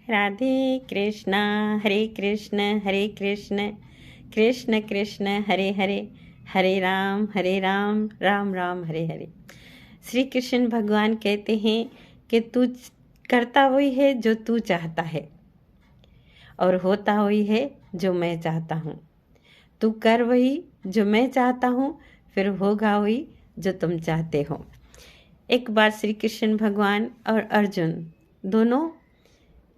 राधे कृष्णा हरे कृष्ण कृष्ण कृष्ण हरे हरे, हरे राम राम राम हरे हरे। श्री कृष्ण भगवान कहते हैं कि तू करता वही है जो तू चाहता है और होता वही है जो मैं चाहता हूँ। तू कर वही जो मैं चाहता हूँ, फिर होगा वही जो तुम चाहते हो। एक बार श्री कृष्ण भगवान और अर्जुन दोनों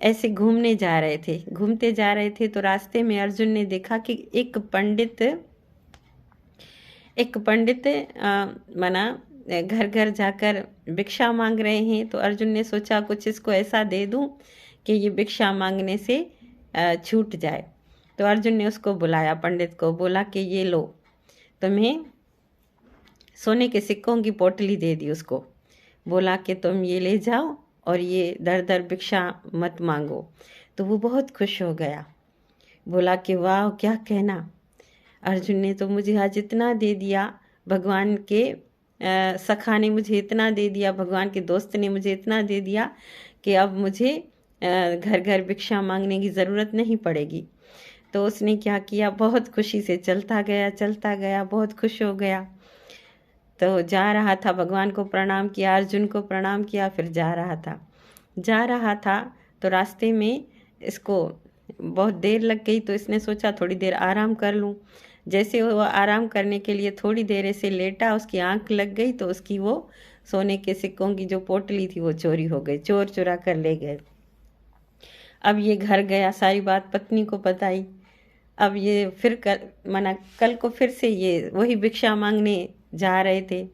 ऐसे घूमने जा रहे थे। घूमते जा रहे थे तो रास्ते में अर्जुन ने देखा कि एक पंडित मना घर घर जाकर भिक्षा मांग रहे हैं। तो अर्जुन ने सोचा कुछ इसको ऐसा दे दूं कि ये भिक्षा मांगने से छूट जाए। तो अर्जुन ने उसको बुलाया, पंडित को बोला कि ये लो, तुम्हें सोने के सिक्कों की पोटली दे दी उसको। बोला कि तुम ये ले जाओ और ये दर दर भिक्षा मत मांगो। तो वो बहुत खुश हो गया, बोला कि वाह क्या कहना, अर्जुन ने तो मुझे आज इतना दे दिया, भगवान के सखा ने मुझे इतना दे दिया, भगवान के दोस्त ने मुझे इतना दे दिया कि अब मुझे घर घर भिक्षा मांगने की ज़रूरत नहीं पड़ेगी। तो उसने क्या किया, बहुत खुशी से चलता गया, बहुत खुश हो गया। तो जा रहा था, भगवान को प्रणाम किया, अर्जुन को प्रणाम किया, फिर जा रहा था तो रास्ते में इसको बहुत देर लग गई। तो इसने सोचा थोड़ी देर आराम कर लूं। जैसे वो आराम करने के लिए थोड़ी देर ऐसे लेटा, उसकी आंख लग गई तो उसकी वो सोने के सिक्कों की जो पोटली थी वो चोरी हो गई, चोर चुरा कर ले गए। अब ये घर गया, सारी बात पत्नी को बताई। अब ये फिर कल को फिर से ये वही भिक्षा मांगने जा रहे थे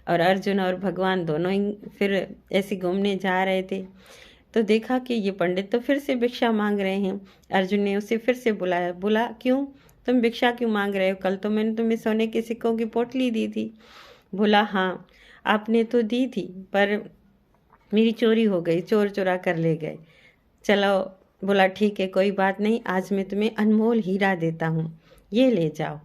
और अर्जुन और भगवान दोनों ही फिर ऐसे घूमने जा रहे थे। तो देखा कि ये पंडित तो फिर से भिक्षा मांग रहे हैं। अर्जुन ने उसे फिर से बुलाया, बोला क्यों, तुम भिक्षा क्यों मांग रहे हो, कल तो मैंने तुम्हें सोने के सिक्कों की पोटली दी थी। बोला हाँ आपने तो दी थी, पर मेरी चोरी हो गई, चोर चुरा कर ले गए। चलो, बोला ठीक है कोई बात नहीं, आज मैं तुम्हें अनमोल हीरा देता हूँ, ये ले जाओ।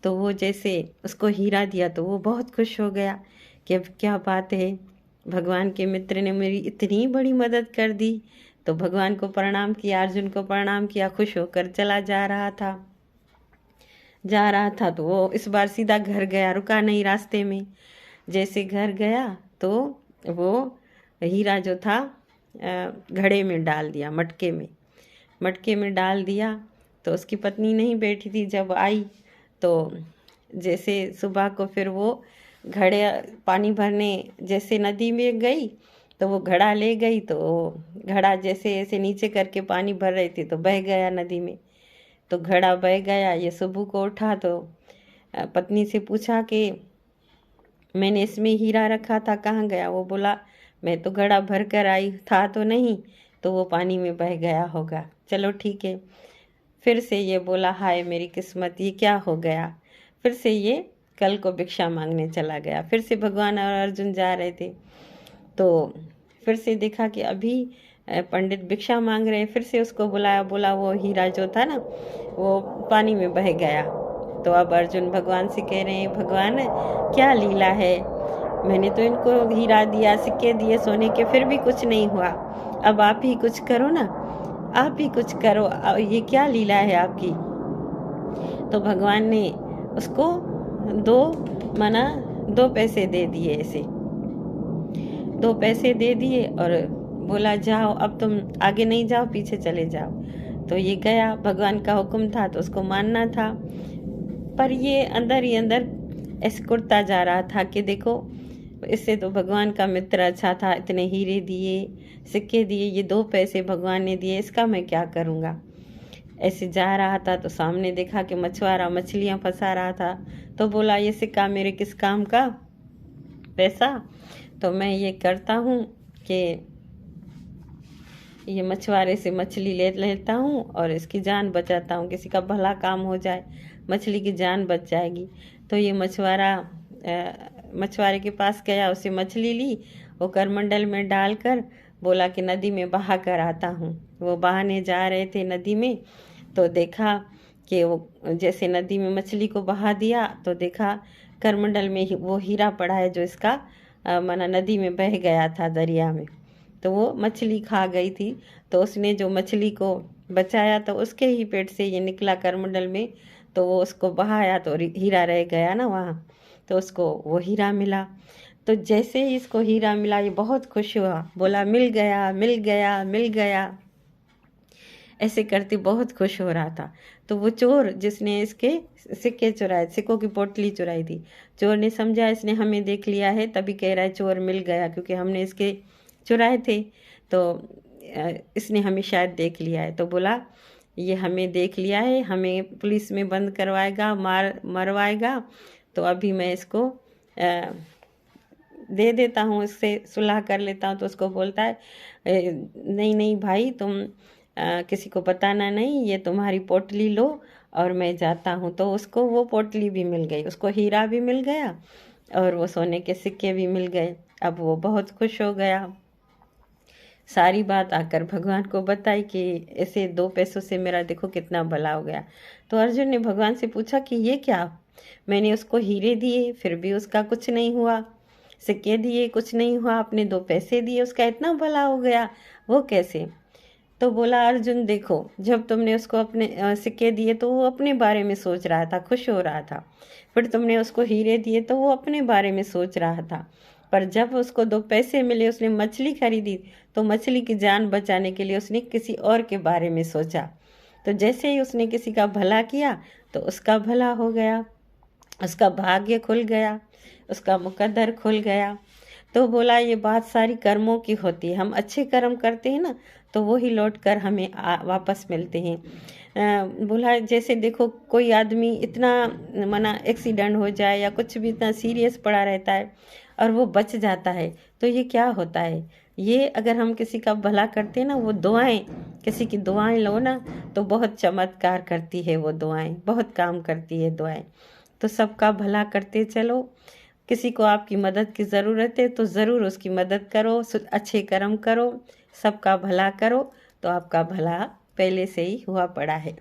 तो वो जैसे उसको हीरा दिया तो वो बहुत खुश हो गया कि अब क्या बात है, भगवान के मित्र ने मेरी इतनी बड़ी मदद कर दी। तो भगवान को प्रणाम किया, अर्जुन को प्रणाम किया, खुश होकर चला जा रहा था। तो वो इस बार सीधा घर गया, रुका नहीं रास्ते में। जैसे घर गया तो वो हीरा जो था घड़े में डाल दिया, मटके में डाल दिया। तो उसकी पत्नी नहीं बैठी थी, जब आई तो जैसे सुबह को फिर वो घड़े पानी भरने जैसे नदी में गई तो वो घड़ा ले गई। तो घड़ा जैसे ऐसे नीचे करके पानी भर रही थी तो बह गया नदी में। तो घड़ा बह गया। ये सुबह को उठा तो पत्नी से पूछा कि मैंने इसमें हीरा रखा था, कहाँ गया। वो बोला मैं तो घड़ा भर कर आई, था तो नहीं, तो वो पानी में बह गया होगा। चलो ठीक है। फिर से ये बोला हाय मेरी किस्मत, ये क्या हो गया। फिर से ये कल को भिक्षा मांगने चला गया। फिर से भगवान और अर्जुन जा रहे थे तो फिर से देखा कि अभी पंडित भिक्षा मांग रहे। फिर से उसको बुलाया, बोला वो हीरा जो था ना वो पानी में बह गया। तो अब अर्जुन भगवान से कह रहे हैं भगवान क्या लीला है, मैंने तो इनको हीरा दिया, सिक्के दिए सोने के, फिर भी कुछ नहीं हुआ। अब आप ही कुछ करो ना, आप ही कुछ करो, ये क्या लीला है आपकी। तो भगवान ने उसको दो पैसे दे दिए, ऐसे 2 पैसे दे दिए और बोला जाओ अब तुम आगे नहीं जाओ, पीछे चले जाओ। तो ये गया, भगवान का हुक्म था तो उसको मानना था। पर ये अंदर ही अंदर ऐसे कुड़ता जा रहा था कि देखो इससे तो भगवान का मित्र अच्छा था, इतने हीरे दिए, सिक्के दिए, ये 2 पैसे भगवान ने दिए, इसका मैं क्या करूँगा। ऐसे जा रहा था तो सामने देखा कि मछुआरा मछलियाँ फंसा रहा था। तो बोला ये सिक्का मेरे किस काम का, पैसा तो मैं ये करता हूँ कि ये मछुआरे से मछली ले लेता हूँ और इसकी जान बचाता हूँ, किसी का भला काम हो जाए, मछली की जान बच जाएगी। तो ये मछुआरे के पास गया, उसे मछली ली, वो करमंडल में डालकर बोला कि नदी में बहा कर आता हूँ। वो बहाने जा रहे थे नदी में तो देखा कि वो जैसे नदी में मछली को बहा दिया तो देखा करमंडल में वो हीरा पड़ा है जो इसका नदी में बह गया था, दरिया में। तो वो मछली खा गई थी। तो उसने जो मछली को बचाया तो उसके ही पेट से ये निकला करमंडल में, तो वो उसको बहाया तो हीरा रह गया ना वहाँ, तो उसको वो हीरा मिला। तो जैसे ही इसको हीरा मिला ये बहुत खुश हुआ, बोला मिल गया मिल गया मिल गया, ऐसे करते बहुत खुश हो रहा था। तो वो चोर जिसने इसके सिक्के चुराए, सिक्कों की पोटली चुराई थी, चोर ने समझा इसने हमें देख लिया है, तभी कह रहा है चोर मिल गया, क्योंकि हमने इसके चुराए थे, तो इसने हमें शायद देख लिया है। तो बोला ये हमें देख लिया है, हमें पुलिस में बंद करवाएगा, मरवाएगा, तो अभी मैं इसको दे देता हूँ, इससे सुलह कर लेता हूँ। तो उसको बोलता है नहीं नहीं भाई, तुम किसी को बताना नहीं, ये तुम्हारी पोटली लो और मैं जाता हूँ। तो उसको वो पोटली भी मिल गई, उसको हीरा भी मिल गया और वो सोने के सिक्के भी मिल गए। अब वो बहुत खुश हो गया, सारी बात आकर भगवान को बताई कि ऐसे 2 पैसों से मेरा देखो कितना भला हो गया। तो अर्जुन ने भगवान से पूछा कि ये क्या, मैंने उसको हीरे दिए फिर भी उसका कुछ नहीं हुआ, सिक्के दिए कुछ नहीं हुआ, आपने 2 पैसे दिए उसका इतना भला हो गया, वो कैसे? तो बोला अर्जुन देखो, जब तुमने उसको अपने सिक्के दिए तो वो अपने बारे में सोच रहा था, खुश हो रहा था। फिर तुमने उसको हीरे दिए तो वो अपने बारे में सोच रहा था। पर जब उसको 2 पैसे मिले, उसने मछली खरीदी, तो मछली की जान बचाने के लिए उसने किसी और के बारे में सोचा। तो जैसे ही उसने किसी का भला किया तो उसका भला हो गया, उसका भाग्य खुल गया, उसका मुकद्दर खुल गया। तो बोला ये बात सारी कर्मों की होती है, हम अच्छे कर्म करते हैं ना तो वो ही लौट कर हमें वापस मिलते हैं। बोला जैसे देखो कोई आदमी इतना मना एक्सीडेंट हो जाए या कुछ भी इतना सीरियस पड़ा रहता है और वो बच जाता है, तो ये क्या होता है, ये अगर हम किसी का भला करते हैं ना, वो दुआएं, किसी की दुआएं लो ना तो बहुत चमत्कार करती है, वो दुआएं बहुत काम करती है दुआएं। तो सबका भला करते चलो, किसी को आपकी मदद की ज़रूरत है तो ज़रूर उसकी मदद करो, अच्छे कर्म करो, सबका भला करो, तो आपका भला पहले से ही हुआ पड़ा है।